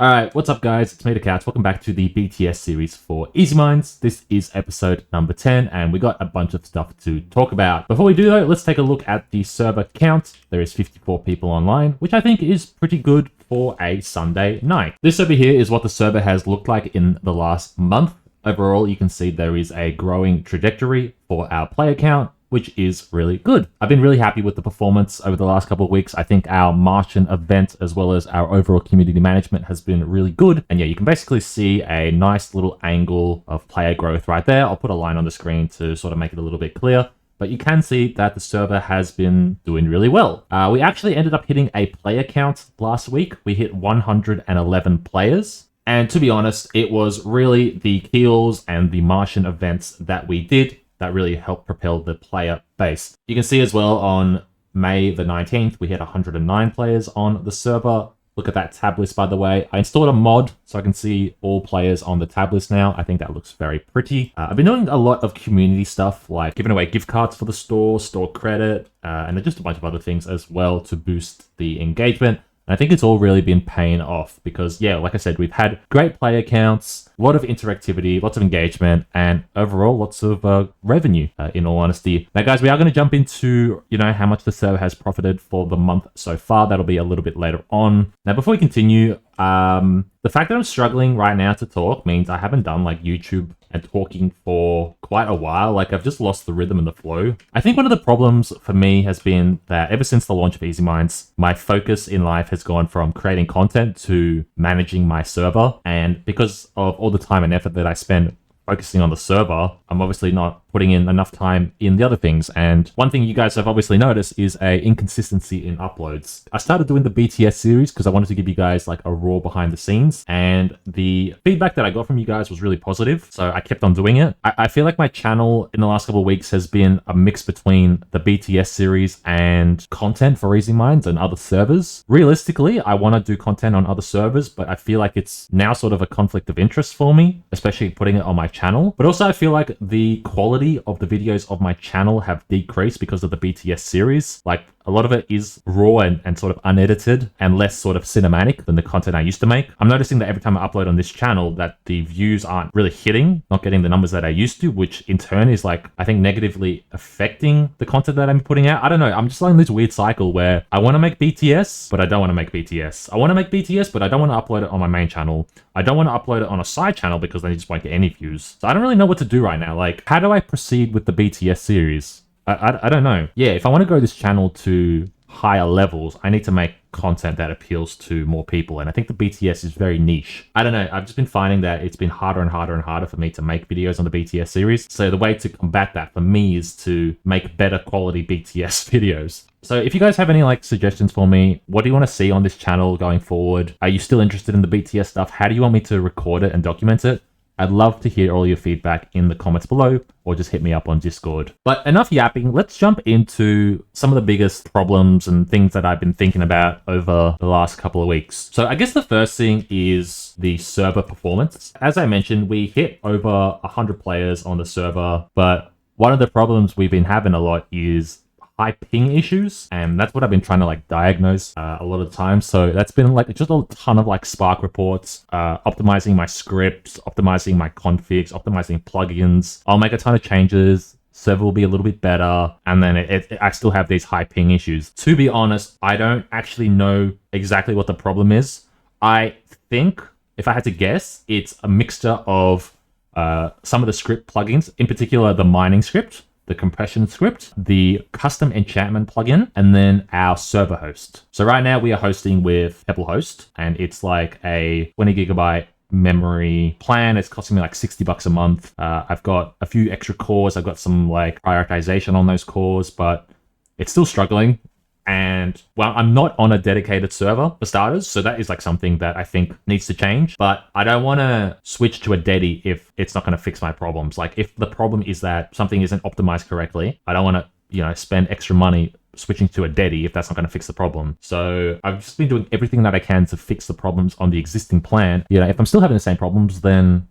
Alright, what's up guys? It's me, the Couch. Welcome back to the BTS series for Easy Minds. This is episode number 10 and we got a bunch of stuff to talk about. Before we do though, let's take a look at the server count. There is 54 people online, which I think is pretty good for a Sunday night. This over here is what the server has looked like in the last month. Overall, you can see there is a growing trajectory for our player count, which is really good. I've been really happy with the performance over the last couple of weeks. I think our Martian event as well as our overall community management has been really good. And yeah, you can basically see a nice little angle of player growth right there. I'll put a line on the screen to sort of make it a little bit clear. But you can see that the server has been doing really well. We actually ended up hitting a player count last week. We hit 111 players. And to be honest, it was really the Keels and the Martian events that we did that really helped propel the player base. You can see as well on May the 19th, we had 109 players on the server. Look at that tab list, by the way. I installed a mod so I can see all players on the tab list now. I think that looks very pretty. I've been doing a lot of community stuff like giving away gift cards for the store credit, and just a bunch of other things as well to boost the engagement. And I think it's all really been paying off because, yeah, like I said, we've had great player counts, a lot of interactivity, lots of engagement, and overall lots of revenue, in all honesty. Now, guys, we are going to jump into, how much the server has profited for the month so far. That'll be a little bit later on. Now, before we continue, the fact that I'm struggling right now to talk means I haven't done like YouTube and talking for quite a while. Like I've just lost the rhythm and the flow. I think one of the problems for me has been that ever since the launch of Easy Minds, my focus in life has gone from creating content to managing my server. And because of all the time and effort that I spend focusing on the server, I'm obviously not putting in enough time in the other things. And one thing you guys have obviously noticed is a inconsistency in uploads. I started doing the BTS series because I wanted to give you guys like a raw behind the scenes, and the feedback that I got from you guys was really positive. So I kept on doing it. I feel like my channel in the last couple of weeks has been a mix between the BTS series and content for Easy Minds and other servers. Realistically, I want to do content on other servers, but I feel like it's now sort of a conflict of interest for me, especially putting it on my channel. But also I feel like the quality of the videos of my channel have decreased because of the BTS series. Like a lot of it is raw and sort of unedited and less sort of cinematic than the content I used to make. I'm noticing that every time I upload on this channel that the views aren't really hitting, not getting the numbers that I used to, which in turn is like, I think negatively affecting the content that I'm putting out. I don't know. I'm just like in this weird cycle where I want to make BTS, but I don't want to make BTS. I want to make BTS, but I don't want to upload it on my main channel. I don't want to upload it on a side channel because then you just won't get any views. So I don't really know what to do right now. Like, how do I proceed with the BTS series? I don't know. Yeah, if I want to grow this channel to higher levels, I need to make content that appeals to more people. And I think the BTS is very niche. I don't know. I've just been finding that it's been harder and harder and harder for me to make videos on the BTS series. So the way to combat that for me is to make better quality BTS videos. So if you guys have any like suggestions for me, what do you want to see on this channel going forward? Are you still interested in the BTS stuff? How do you want me to record it and document it? I'd love to hear all your feedback in the comments below, or just hit me up on Discord. But enough yapping, let's jump into some of the biggest problems and things that I've been thinking about over the last couple of weeks. So I guess the first thing is the server performance. As I mentioned, we hit over 100 players on the server, but one of the problems we've been having a lot is high ping issues, and that's what I've been trying to like diagnose a lot of the time. So that's been like just a ton of like Spark reports, optimizing my scripts, optimizing my configs, optimizing plugins. I'll make a ton of changes, server will be a little bit better, and then I still have these high ping issues. To be honest, I don't actually know exactly what the problem is. I think if I had to guess, it's a mixture of some of the script plugins, in particular the mining script, the compression script, the custom enchantment plugin, and then our server host. So right now we are hosting with Pebblehost, and it's like a 20 gigabyte memory plan. It's costing me like $60 a month. I've got a few extra cores. I've got some like prioritization on those cores, but it's still struggling. And well, I'm not on a dedicated server for starters, so that is like something that I think needs to change. But I don't want to switch to a dedi if it's not going to fix my problems. Like if the problem is that something isn't optimized correctly, I don't want to, spend extra money switching to a dedi if that's not going to fix the problem. So I've just been doing everything that I can to fix the problems on the existing plan. If I'm still having the same problems, then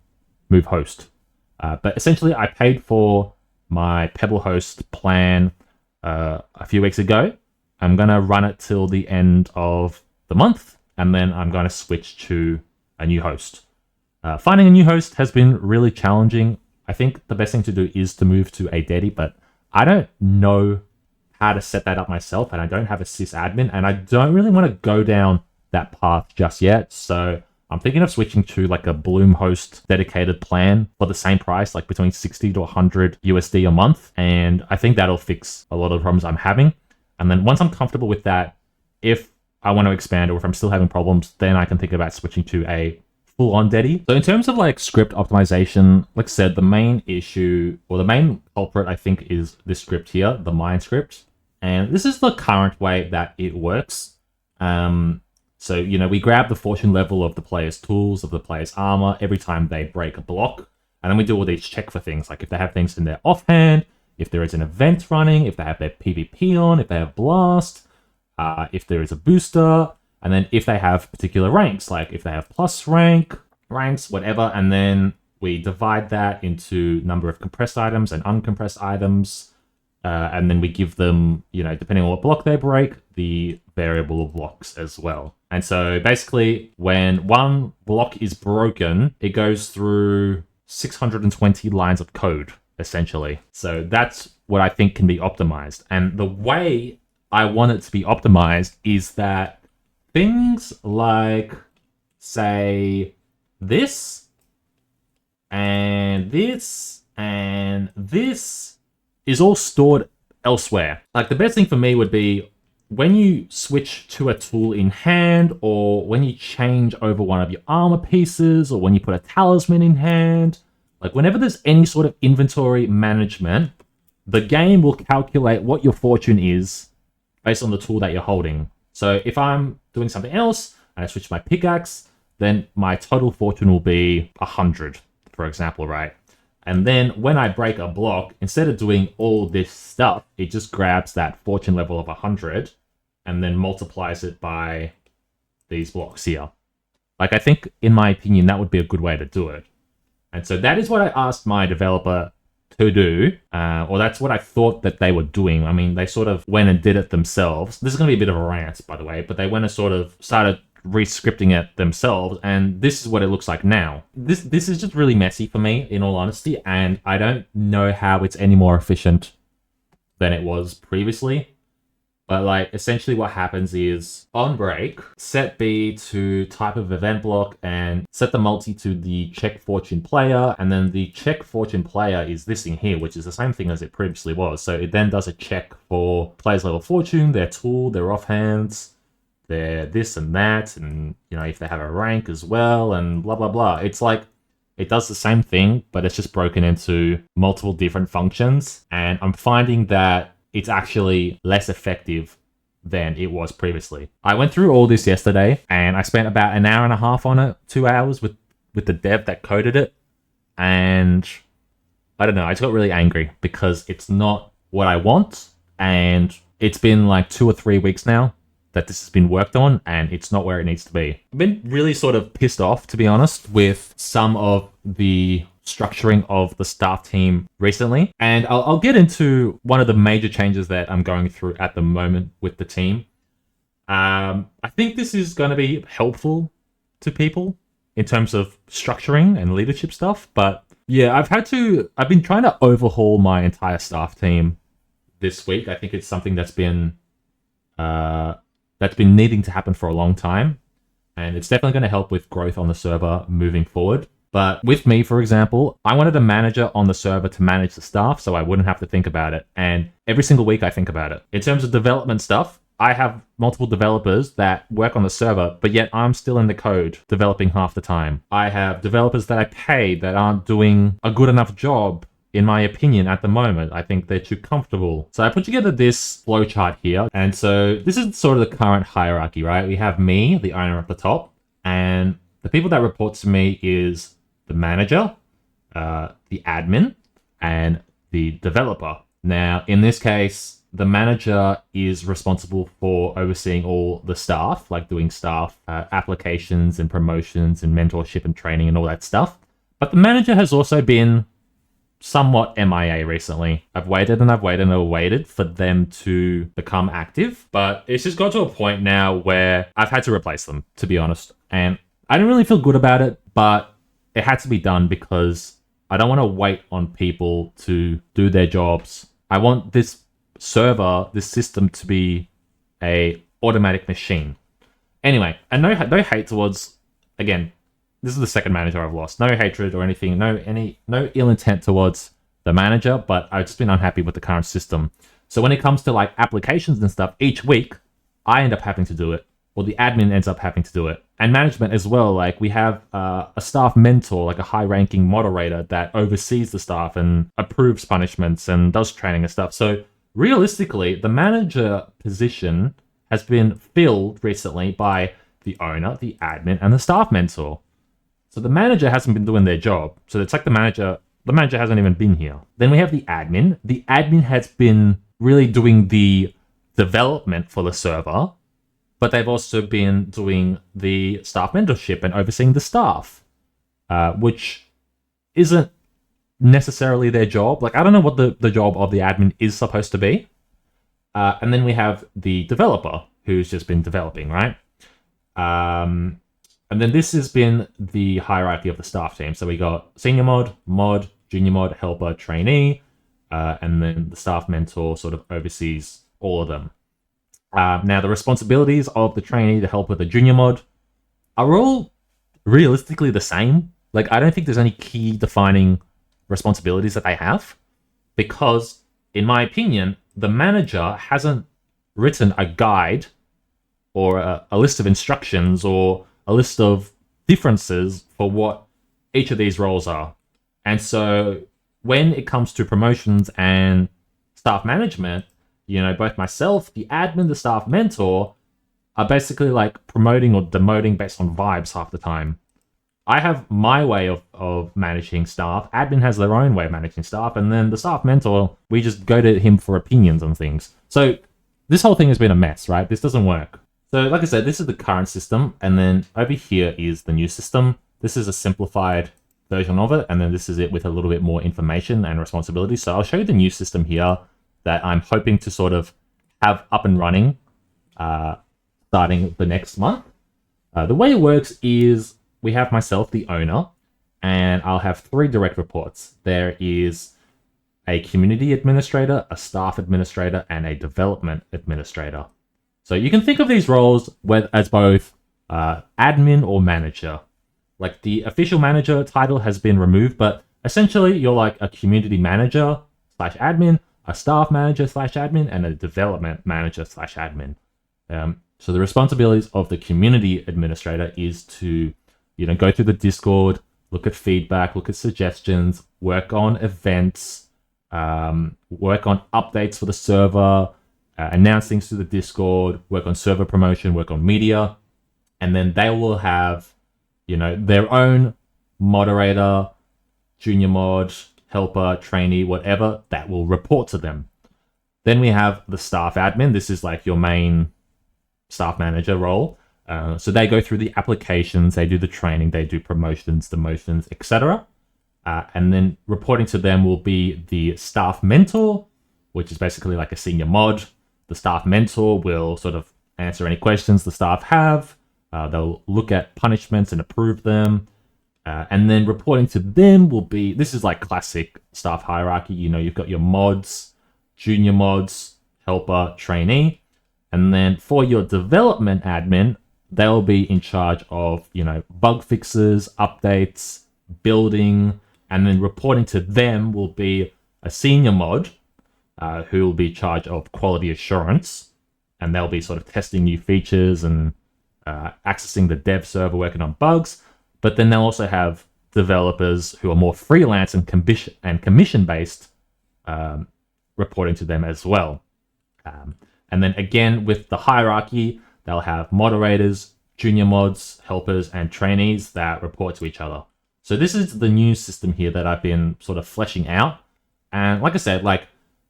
move host. But essentially, I paid for my Pebblehost plan a few weeks ago. I'm going to run it till the end of the month, and then I'm going to switch to a new host. Finding a new host has been really challenging. I think the best thing to do is to move to a Dedi, but I don't know how to set that up myself, and I don't have a sysadmin, and I don't really want to go down that path just yet. So I'm thinking of switching to like a Bluehost dedicated plan for the same price, like between 60 to 100 USD a month. And I think that'll fix a lot of the problems I'm having. And then once I'm comfortable with that, if I want to expand or if I'm still having problems, then I can think about switching to a full-on Dedi. So in terms of like script optimization, like I said, the main issue or the main culprit, I think, is this script here, the mine script. And this is the current way that it works. So, you know, we grab the fortune level of the player's tools, of the player's armor, every time they break a block. And then we do all these check for things, like if they have things in their offhand, if there is an event running, if they have their PvP on, if they have blast, if there is a booster, and then if they have particular ranks, like if they have plus ranks, whatever. And then we divide that into number of compressed items and uncompressed items. And then we give them, you know, depending on what block they break, the variable of blocks as well. And so basically, when one block is broken, it goes through 620 lines of code, essentially. So that's what I think can be optimized. And the way I want it to be optimized is that things like, say, this and this and this is all stored elsewhere. Like the best thing for me would be when you switch to a tool in hand, or when you change over one of your armor pieces, or when you put a talisman in hand, like whenever there's any sort of inventory management, the game will calculate what your fortune is based on the tool that you're holding. So if I'm doing something else and I switch my pickaxe, then my total fortune will be 100, for example, right? And then when I break a block, instead of doing all this stuff, it just grabs that fortune level of 100 and then multiplies it by these blocks here. Like, I think, in my opinion, that would be a good way to do it. And so that is what I asked my developer to do, or that's what I thought that they were doing. I mean, they sort of went and did it themselves. This is going to be a bit of a rant, by the way, but they went and sort of started re-scripting it themselves, and this is what it looks like now. This is just really messy for me, in all honesty, and I don't know how it's any more efficient than it was previously. But like, essentially what happens is, on break, set B to type of event block and set the multi to the check fortune player, and then the check fortune player is this thing here, which is the same thing as it previously was. So it then does a check for player's level fortune, their tool, their offhands, their this and that, and you know, if they have a rank as well, and blah blah blah. It's like, it does the same thing, but it's just broken into multiple different functions, and I'm finding that it's actually less effective than it was previously. I went through all this yesterday, and I spent about an hour and a half on it, 2 hours with the dev that coded it, and I don't know, I just got really angry because it's not what I want, and it's been like 2 or 3 weeks now that this has been worked on, and it's not where it needs to be. I've been really sort of pissed off, to be honest, with some of the structuring of the staff team recently. And I'll get into one of the major changes that I'm going through at the moment with the team. I think this is going to be helpful to people in terms of structuring and leadership stuff. But yeah, I've been trying to overhaul my entire staff team this week. I think it's something that's been needing to happen for a long time. And it's definitely going to help with growth on the server moving forward. But with me, for example, I wanted a manager on the server to manage the staff so I wouldn't have to think about it. And every single week I think about it. In terms of development stuff, I have multiple developers that work on the server, but yet I'm still in the code developing half the time. I have developers that I pay that aren't doing a good enough job, in my opinion, at the moment. I think they're too comfortable. So I put together this flowchart here. And so this is sort of the current hierarchy, right? We have me, the owner, at the top. And the people that report to me is the manager, the admin, and the developer. Now, in this case, the manager is responsible for overseeing all the staff, like doing staff applications and promotions and mentorship and training and all that stuff. But the manager has also been somewhat MIA recently. I've waited for them to become active, but it's just got to a point now where I've had to replace them, to be honest. And I didn't really feel good about it, but it had to be done because I don't want to wait on people to do their jobs. I want this server, this system to be a automatic machine. Anyway, and no hate towards, again, this is the second manager I've lost. No hatred or anything, no ill intent towards the manager, but I've just been unhappy with the current system. So when it comes to like applications and stuff, each week I end up having to do it, or the admin ends up having to do it, and management as well. Like we have a staff mentor, like a high-ranking moderator that oversees the staff and approves punishments and does training and stuff. So realistically, the manager position has been filled recently by the owner, the admin, and the staff mentor. So the manager hasn't been doing their job. So it's like the manager hasn't even been here. Then we have the admin. The admin has been really doing the development for the server, but they've also been doing the staff mentorship and overseeing the staff, which isn't necessarily their job. Like, I don't know what the job of the admin is supposed to be. And then we have the developer who's just been developing, right? And then this has been the hierarchy of the staff team. So we got senior mod, junior mod, helper, trainee, and then the staff mentor sort of oversees all of them. Now, the responsibilities of the trainee, the helper, the junior mod are all realistically the same. Like, I don't think there's any key defining responsibilities that they have, because, in my opinion, the manager hasn't written a guide or a list of instructions or a list of differences for what each of these roles are. And so when it comes to promotions and staff management, you know, both myself, the admin, the staff mentor are basically like promoting or demoting based on vibes half the time. I have my way of managing staff. Admin has their own way of managing staff. And then the staff mentor, we just go to him for opinions on things. So this whole thing has been a mess, right? This doesn't work. So like I said, this is the current system. And then over here is the new system. This is a simplified version of it. And then this is it with a little bit more information and responsibility. So I'll show you the new system here that I'm hoping to sort of have up and running starting the next month. The way it works is we have myself, the owner, and I'll have 3 direct reports. There is a community administrator, a staff administrator, and a development administrator. So you can think of these roles as both admin or manager. Like the official manager title has been removed, but essentially you're like a community manager / admin, a staff manager / admin, and a development manager / admin. So the responsibilities of the community administrator is to, you know, go through the Discord, look at feedback, look at suggestions, work on events, work on updates for the server, announce things to the Discord, work on server promotion, work on media, and then they will have, you know, their own moderator, junior mod, helper, trainee, whatever, that will report to them. Then we have the staff admin. This is like your main staff manager role. So they go through the applications, they do the training, they do promotions, demotions, etc. And then reporting to them will be the staff mentor, which is basically like a senior mod. The staff mentor will sort of answer any questions the staff have. They'll look at punishments and approve them. And then reporting to them will be, this is like classic staff hierarchy. You know, you've got your mods, junior mods, helper, trainee. And then for your development admin, they'll be in charge of, you know, bug fixes, updates, building, and then reporting to them will be a senior mod who will be in charge of quality assurance. And they'll be sort of testing new features and accessing the dev server, working on bugs. But then they'll also have developers who are more freelance and commission-based reporting to them as well. And then again, with the hierarchy, they'll have moderators, junior mods, helpers, and trainees that report to each other. So this is the new system here that I've been sort of fleshing out. And like I said, like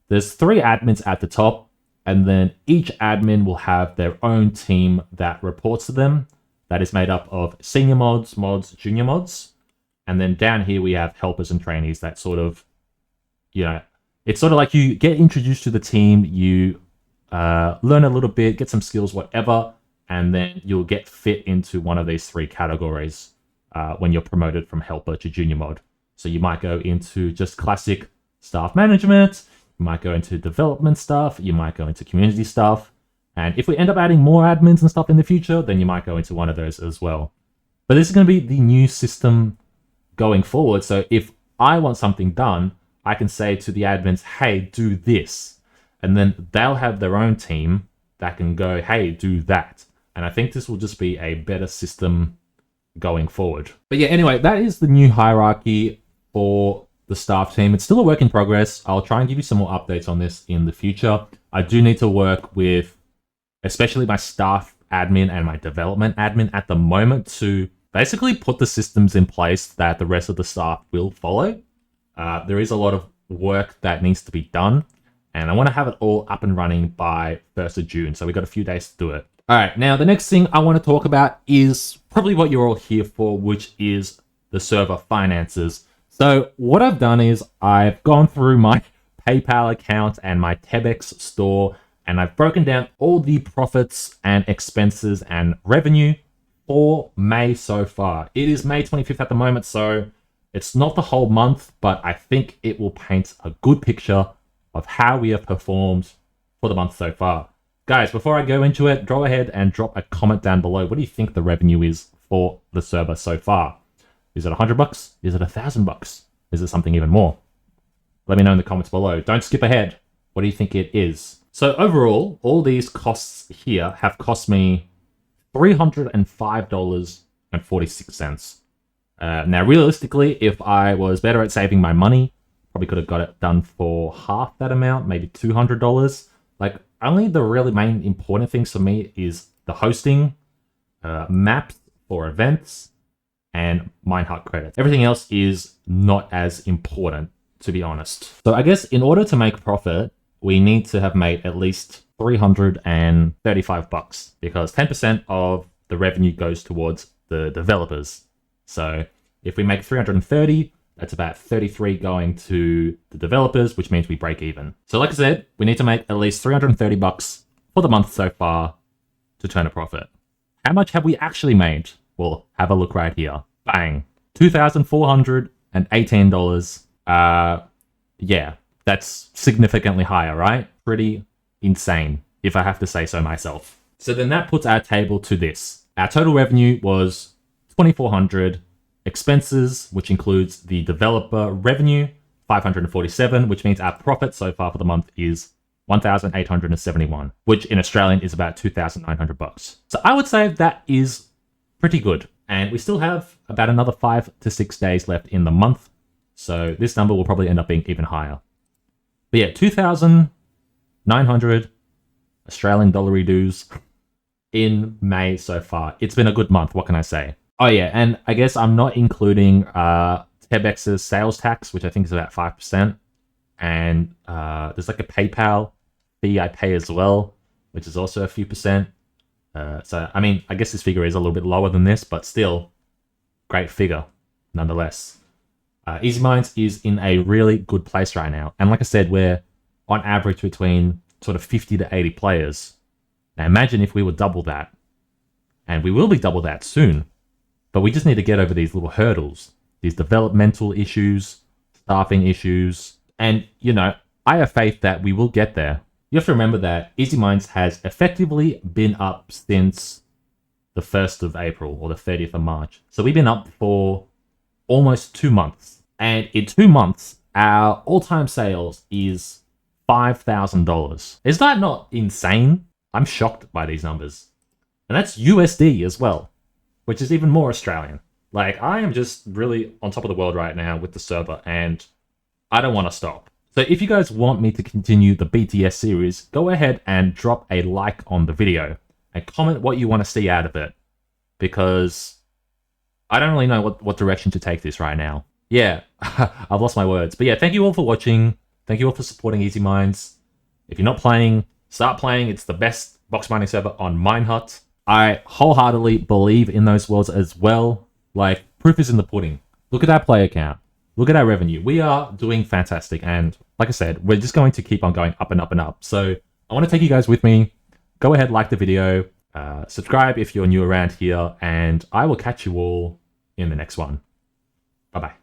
there's 3 admins at the top, and then each admin will have their own team that reports to them. That is made up of senior mods, junior mods. And then down here we have helpers and trainees that sort of, you know, it's sort of like you get introduced to the team, you learn a little bit, get some skills, whatever, and then you'll get fit into one of these three categories when you're promoted from helper to junior mod. So you might go into just classic staff management, you might go into development stuff, you might go into community stuff, and if we end up adding more admins and stuff in the future, then you might go into one of those as well. But this is going to be the new system going forward. So if I want something done, I can say to the admins, hey, do this. And then they'll have their own team that can go, hey, do that. And I think this will just be a better system going forward. But yeah, anyway, that is the new hierarchy for the staff team. It's still a work in progress. I'll try and give you some more updates on this in the future. I do need to work with especially my staff admin and my development admin at the moment to basically put the systems in place that the rest of the staff will follow. There is a lot of work that needs to be done, and I want to have it all up and running by 1st of June. So we got a few days to do it. All right, now the next thing I want to talk about is probably what you're all here for, which is the server finances. So what I've done is I've gone through my PayPal account and my Tebex store, and I've broken down all the profits and expenses and revenue for May so far. It is May 25th at the moment, so it's not the whole month, but I think it will paint a good picture of how we have performed for the month so far. Guys, before I go into it, go ahead and drop a comment down below. What do you think the revenue is for the server so far? Is it $100? Is it $1,000? Is it something even more? Let me know in the comments below. Don't skip ahead. What do you think it is? So overall, all these costs here have cost me $305.46. Now, realistically, if I was better at saving my money, probably could have got it done for half that amount, maybe $200. Like, only the really main important things for me is the hosting, maps for events, and Minehut credits. Everything else is not as important, to be honest. So I guess in order to make profit, we need to have made at least $335 because 10% of the revenue goes towards the developers. So if we make 330, that's about 33 going to the developers, which means we break even. So like I said, we need to make at least $330 for the month so far to turn a profit. How much have we actually made? Well, have a look right here. Bang. $2,418. Yeah, that's significantly higher, right? Pretty insane, if I have to say so myself. So then that puts our table to this. Our total revenue was $2,400. Expenses, which includes the developer revenue, $547, which means our profit so far for the month is $1,871, which in Australian is about $2,900. So I would say that is pretty good. And we still have about another 5 to 6 days left in the month. So this number will probably end up being even higher. But yeah, 2,900 Australian dollary dues in May so far. It's been a good month. What can I say? Oh yeah, and I guess I'm not including Tebex's sales tax, which I think is about 5%. And there's like a PayPal fee I pay as well, which is also a few percent. So, I mean, I guess this figure is a little bit lower than this, but still, great figure, nonetheless. EasyMinds is in a really good place right now. And like I said, we're on average between sort of 50 to 80 players. Now imagine if we were double that. And we will be double that soon. But we just need to get over these little hurdles, these developmental issues, staffing issues. And, you know, I have faith that we will get there. You have to remember that EasyMinds has effectively been up since the 1st of April or the 30th of March. So we've been up for almost 2 months. And in 2 months, our all-time sales is $5,000. Is that not insane? I'm shocked by these numbers. And that's USD as well, which is even more Australian. Like, I am just really on top of the world right now with the server, and I don't want to stop. So if you guys want me to continue the BTS series, go ahead and drop a like on the video and comment what you want to see out of it, because I don't really know what direction to take this right now. Yeah, I've lost my words. But yeah, thank you all for watching. Thank you all for supporting EasyMinds. If you're not playing, start playing. It's the best box mining server on Minehut. I wholeheartedly believe in those worlds as well. Like, proof is in the pudding. Look at our player count. Look at our revenue. We are doing fantastic. And like I said, we're just going to keep on going up and up and up. So I want to take you guys with me. Go ahead, like the video. Subscribe if you're new around here, and I will catch you all in the next one. Bye-bye.